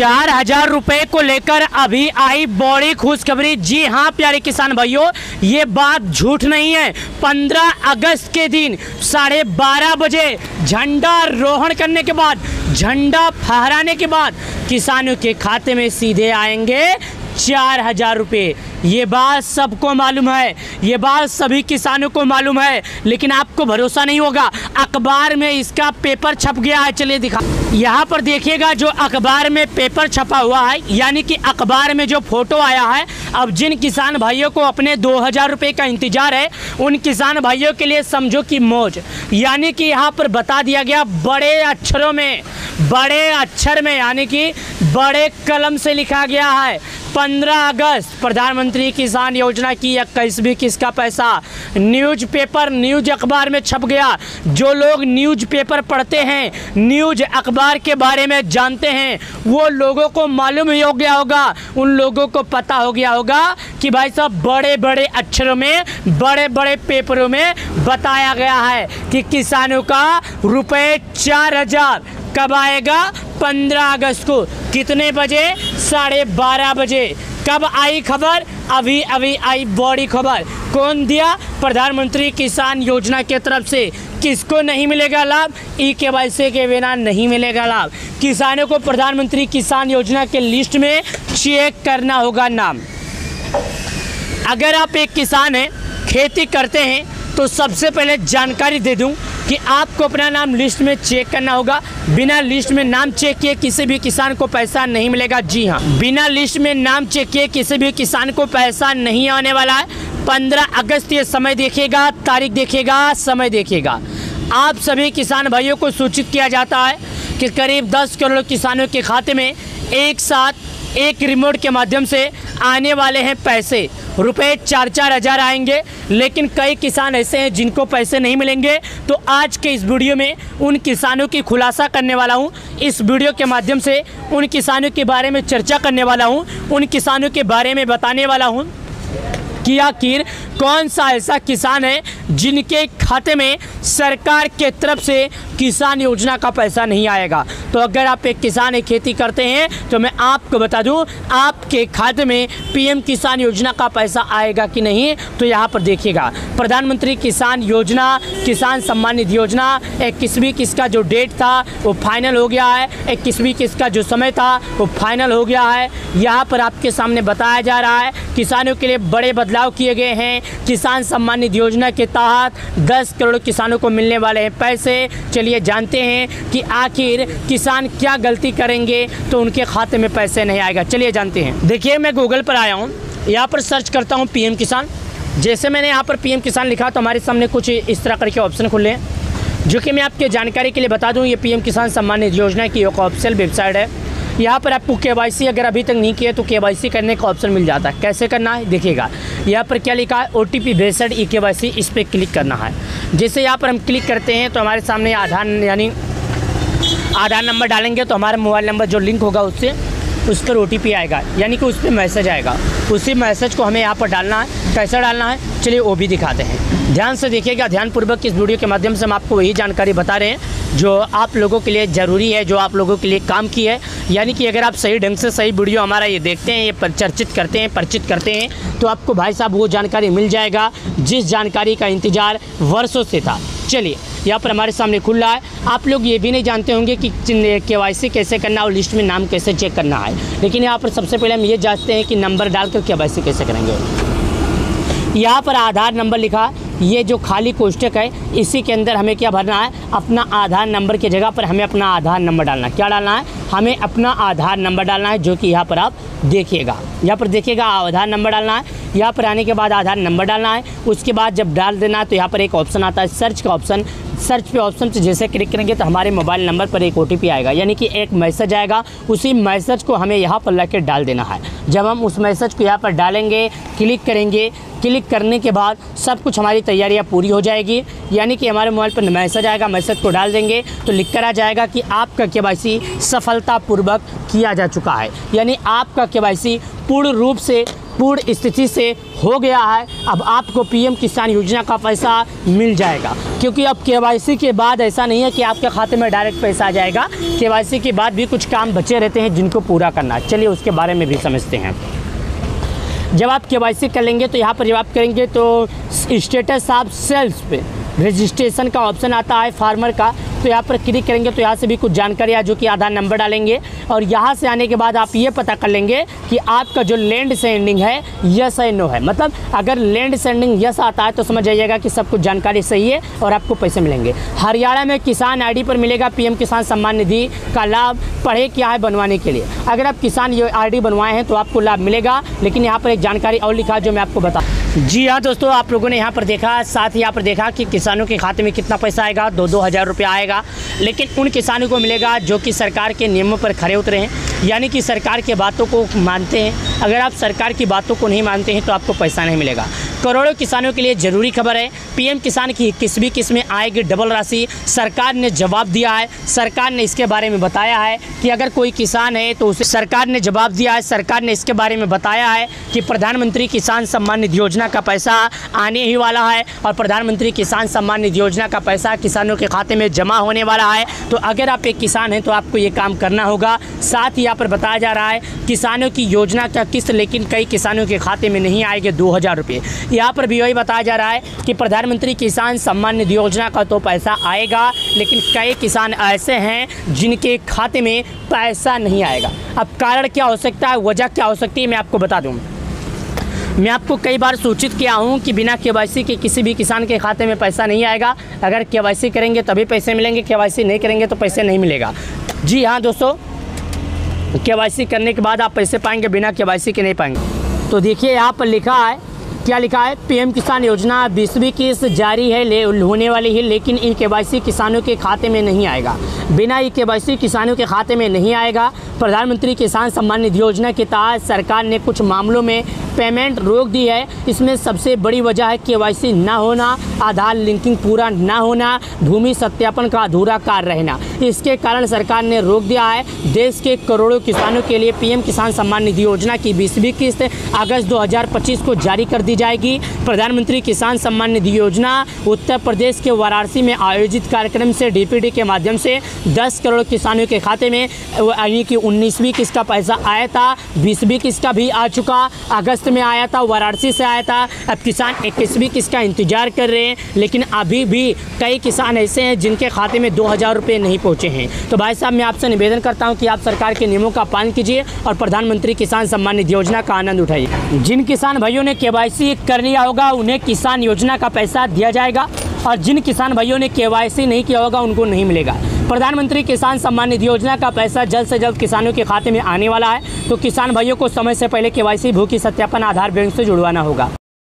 4,000 रुपए को लेकर अभी आई बड़ी खुशखबरी। जी हाँ प्यारे किसान भाइयों, ये बात झूठ नहीं है। 15 अगस्त के दिन 12:30 बजे झंडारोहण करने के बाद, झंडा फहराने के बाद किसानों के खाते में सीधे आएंगे 4,000 रुपये। ये बात सबको मालूम है, ये बात सभी किसानों को मालूम है, लेकिन आपको भरोसा नहीं होगा। अखबार में इसका पेपर छप गया है, चलिए दिखा। यहाँ पर देखिएगा जो अखबार में पेपर छपा हुआ है, यानी कि अखबार में जो फोटो आया है। अब जिन किसान भाइयों को अपने 2,000 रुपये का इंतजार है, उन किसान भाइयों के लिए समझो कि मौज। यानी कि यहाँ पर बता दिया गया बड़े अक्षरों में, बड़े अक्षर में, यानी कि बड़े कलम से लिखा गया है 15 अगस्त प्रधानमंत्री किसान योजना की 21वीं किस्त का पैसा। न्यूज़ पेपर, न्यूज़ अखबार में छप गया। जो लोग न्यूज़ पेपर पढ़ते हैं, न्यूज़ अखबार के बारे में जानते हैं, वो लोगों को मालूम ही हो गया होगा, उन लोगों को पता हो गया होगा कि भाई साहब बड़े बड़े अक्षरों में, बड़े बड़े पेपरों में बताया गया है कि किसानों का रुपये 4,000 कब आएगा? 15 अगस्त को। कितने बजे? 12:30 बजे। कब आई खबर? अभी अभी आई बड़ी खबर। कौन दिया? प्रधानमंत्री किसान योजना के तरफ से। किसको नहीं मिलेगा लाभ? ई-केवाईसी के बिना नहीं मिलेगा लाभ। किसानों को प्रधानमंत्री किसान योजना के लिस्ट में चेक करना होगा नाम। अगर आप एक किसान हैं, खेती करते हैं, तो सबसे पहले जानकारी दे दूं कि आपको अपना नाम लिस्ट में चेक करना होगा। बिना लिस्ट में नाम चेक किए किसी भी किसान को पैसा नहीं मिलेगा। जी हाँ, बिना लिस्ट में नाम चेक किए किसी भी किसान को पैसा नहीं आने वाला है। 15 अगस्त ये समय देखिएगा, तारीख देखिएगा, समय देखिएगा। आप सभी किसान भाइयों को सूचित किया जाता है कि करीब 10 करोड़ किसानों के खाते में एक साथ एक रिमोट के माध्यम से आने वाले हैं पैसे। रुपये 4-4 हज़ार आएंगे, लेकिन कई किसान ऐसे हैं जिनको पैसे नहीं मिलेंगे। तो आज के इस वीडियो में उन किसानों की खुलासा करने वाला हूं। इस वीडियो के माध्यम से उन किसानों के बारे में चर्चा करने वाला हूं, उन किसानों के बारे में बताने वाला हूं कि आखिर कौन सा ऐसा किसान है जिनके खाते में सरकार के तरफ से किसान योजना का पैसा नहीं आएगा। तो अगर आप एक किसान एक खेती करते हैं, तो मैं आपको बता दूं आपके खाते में पीएम किसान योजना का पैसा आएगा कि नहीं। तो यहाँ पर देखिएगा, प्रधानमंत्री किसान योजना, किसान सम्मान निधि योजना 21वीं किस्त का जो डेट था वो फाइनल हो गया है। 21वीं किस्त का जो समय था वो फाइनल हो गया है। यहाँ पर आपके सामने बताया जा रहा है किसानों के लिए बड़े बदलाव किए गए हैं। किसान सम्मान निधि योजना के तहत 10 करोड़ किसानों को मिलने वाले हैं पैसे। चलिए जानते हैं कि आखिर किसान क्या गलती करेंगे तो उनके खाते में पैसे नहीं आएगा। चलिए जानते हैं। देखिए, मैं गूगल पर आया हूँ, यहाँ पर सर्च करता हूँ पीएम किसान। जैसे मैंने यहाँ पर पीएम किसान लिखा तो हमारे सामने कुछ इस तरह करके ऑप्शन खुले हैं, जो कि मैं आपके जानकारी के लिए बता दूँ। ये पीएम किसान सम्मान निधि योजना की एक ऑफिशियल वेबसाइट है। यहाँ पर आपको केवाईसी अगर अभी तक नहीं किया तो केवाईसी करने का ऑप्शन मिल जाता है। कैसे करना है देखिएगा, यहाँ पर क्या लिखा है, OTP बेस्ड ई-केवाईसी, इस पर क्लिक करना है। जैसे यहाँ पर हम क्लिक करते हैं तो हमारे सामने आधार नंबर डालेंगे तो हमारा मोबाइल नंबर जो लिंक होगा उससे उस पर OTP आएगा, यानी कि उस पर मैसेज आएगा। उसी मैसेज को हमें यहाँ पर डालना है। कैसे डालना है चलिए वो भी दिखाते हैं। ध्यान से देखिएगा, ध्यानपूर्वक इस वीडियो के माध्यम से हम आपको वही जानकारी बता रहे हैं जो आप लोगों के लिए ज़रूरी है, जो आप लोगों के लिए काम की है। यानी कि अगर आप सही ढंग से सही वीडियो हमारा ये देखते हैं, ये चर्चित करते हैं, परिचित करते हैं, तो आपको भाई साहब वो जानकारी मिल जाएगा जिस जानकारी का इंतज़ार वर्षों से था। चलिए, यहाँ पर हमारे सामने खुल रहा है। आप लोग ये भी नहीं जानते होंगे कि केवाईसी कैसे करना है और लिस्ट में नाम कैसे चेक करना है, लेकिन यहाँ पर सबसे पहले हम ये जानते हैं कि नंबर डालकर केवाईसी कैसे करेंगे। यहाँ पर आधार नंबर लिखा, ये जो खाली कोष्टक है इसी के अंदर हमें क्या भरना है, अपना आधार नंबर की जगह पर हमें अपना आधार नंबर डालना है। क्या डालना है? हमें अपना आधार नंबर डालना है, जो कि यहाँ पर आप देखिएगा। यहाँ पर देखिएगा आधार नंबर डालना है। यहाँ पर आने के बाद आधार नंबर डालना है। उसके बाद जब डाल देना है तो यहाँ पर एक ऑप्शन आता है सर्च का ऑप्शन। सर्च पे ऑप्शन से जैसे क्लिक करेंगे तो हमारे मोबाइल नंबर पर एक OTP आएगा, यानी कि एक मैसेज आएगा। उसी मैसेज को हमें यहाँ पर लाकर डाल देना है। जब हम उस मैसेज को यहाँ पर डालेंगे, क्लिक करेंगे, क्लिक करने के बाद सब कुछ हमारी तैयारियाँ पूरी हो जाएगी, यानी कि हमारे मोबाइल पर मैसेज आएगा। मैसेज को डाल देंगे तो लिख कर आ जाएगा कि आपका केवाईसी सफलतापूर्वक किया जा चुका है, यानी आपका केवाईसी पूर्ण रूप से पूर्ण स्थिति से हो गया है। अब आपको पीएम किसान योजना का पैसा मिल जाएगा, क्योंकि अब केवाईसी के बाद ऐसा नहीं है कि आपके खाते में डायरेक्ट पैसा आ जाएगा। केवाईसी के बाद भी कुछ काम बचे रहते हैं जिनको पूरा करना है। चलिए उसके बारे में भी समझते हैं। जब आप केवाईसी कर लेंगे तो यहाँ पर जब आप करेंगे तो स्टेटस ऑफ सेल्स पे रजिस्ट्रेशन का ऑप्शन आता है फार्मर का, तो यहाँ पर क्लिक करेंगे तो यहाँ से भी कुछ जानकारी है, जो कि आधार नंबर डालेंगे और यहाँ से आने के बाद आप ये पता कर लेंगे कि आपका जो लैंड सेंडिंग है यस है नो है। मतलब अगर लैंड सेंडिंग यस आता है तो समझ जाइएगा कि सब कुछ जानकारी सही है और आपको पैसे मिलेंगे। हरियाणा में किसान आईडी पर मिलेगा पीएम किसान सम्मान निधि का लाभ। पढ़े क्या है बनवाने के लिए, अगर आप किसान ये आईडी बनवाए हैं तो आपको लाभ मिलेगा। लेकिन यहाँ पर एक जानकारी और लिखा है जो मैं आपको बता। जी हाँ दोस्तों, आप लोगों ने यहाँ पर देखा, साथ ही यहाँ पर देखा कि किसानों के खाते में कितना पैसा आएगा, 2-2 हज़ार रुपया आएगा। लेकिन उन किसानों को मिलेगा जो कि सरकार के नियमों पर खरे उतरे हैं, यानी कि सरकार के बातों को मानते हैं। अगर आप सरकार की बातों को नहीं मानते हैं तो आपको पैसा नहीं मिलेगा। करोड़ों किसानों के लिए ज़रूरी खबर है, पीएम किसान की 21वीं किस्त में आएगी डबल राशि। सरकार ने जवाब दिया है, सरकार ने इसके बारे में बताया है कि अगर कोई किसान है तो उसे सरकार ने जवाब दिया है, सरकार ने इसके बारे में बताया है कि प्रधानमंत्री किसान सम्मान निधि योजना का पैसा आने ही वाला है और प्रधानमंत्री किसान सम्मान निधि योजना का पैसा किसानों के खाते में जमा होने वाला है। तो अगर आप एक किसान हैं तो आपको ये काम करना होगा। साथ ही यहाँ पर बताया जा रहा है किसानों की योजना का किस्त, लेकिन कई किसानों के खाते में नहीं आएंगे 2,000 रुपये। यहाँ पर भी वही बताया जा रहा है कि प्रधानमंत्री किसान सम्मान निधि योजना का तो पैसा आएगा, लेकिन कई किसान ऐसे हैं जिनके खाते में पैसा नहीं आएगा। अब कारण क्या हो सकता है, वजह क्या हो सकती है, मैं आपको बता दूँ। मैं आपको कई बार सूचित किया हूँ कि बिना केवाईसी के किसी भी किसान के खाते में पैसा नहीं आएगा। अगर केवाईसी करेंगे तभी पैसे मिलेंगे, केवाईसी नहीं करेंगे तो पैसे नहीं मिलेगा। जी हाँ दोस्तों, केवाईसी करने के बाद आप पैसे पाएंगे, बिना केवाईसी के नहीं पाएंगे। तो देखिए यहाँ पर लिखा है, क्या लिखा है, पीएम किसान योजना 20वीं किस्त जारी है होने वाली है, लेकिन ई केवाईसी किसानों के खाते में नहीं आएगा। बिना ई केवाईसी किसानों के खाते में नहीं आएगा। प्रधानमंत्री किसान सम्मान निधि योजना के तहत सरकार ने कुछ मामलों में पेमेंट रोक दी है। इसमें सबसे बड़ी वजह है केवाईसी ना होना, आधार लिंकिंग पूरा ना होना, भूमि सत्यापन का अधूरा कार्य रहना। इसके कारण सरकार ने रोक दिया है। देश के करोड़ों किसानों के लिए पीएम किसान सम्मान निधि योजना की 20वीं किस्त अगस्त 2025 को जारी कर दी जाएगी। प्रधानमंत्री किसान सम्मान निधि योजना उत्तर प्रदेश के वाराणसी में आयोजित कार्यक्रम से डीपीडी के माध्यम से 10 करोड़ किसानों के खाते में यानी कि 19वीं किस्त का पैसा आया था। 20वीं किस्त का भी आ चुका, अगस्त में आया था, वाराणसी से आया था। अब किसान 21वीं किस्त का इंतजार कर रहे हैं, लेकिन अभी भी कई किसान ऐसे हैं जिनके खाते में 2,000 रुपये नहीं पहुंचे हैं। तो भाई साहब, मैं आपसे निवेदन करता हूं कि आप सरकार के नियमों का पालन कीजिए और प्रधानमंत्री किसान सम्मान निधि योजना का आनंद उठाइए। जिन किसान भाइयों ने केवाईसी कर लिया होगा उन्हें किसान योजना का पैसा दिया जाएगा, और जिन किसान भाइयों ने केवाईसी नहीं किया होगा उनको नहीं मिलेगा। प्रधानमंत्री किसान सम्मान निधि योजना का पैसा जल्द से जल्द किसानों के खाते में आने वाला है। तो किसान भाइयों को समय से पहले केवाईसी, भूखी सत्यापन, आधार बैंक से जुड़वाना होगा।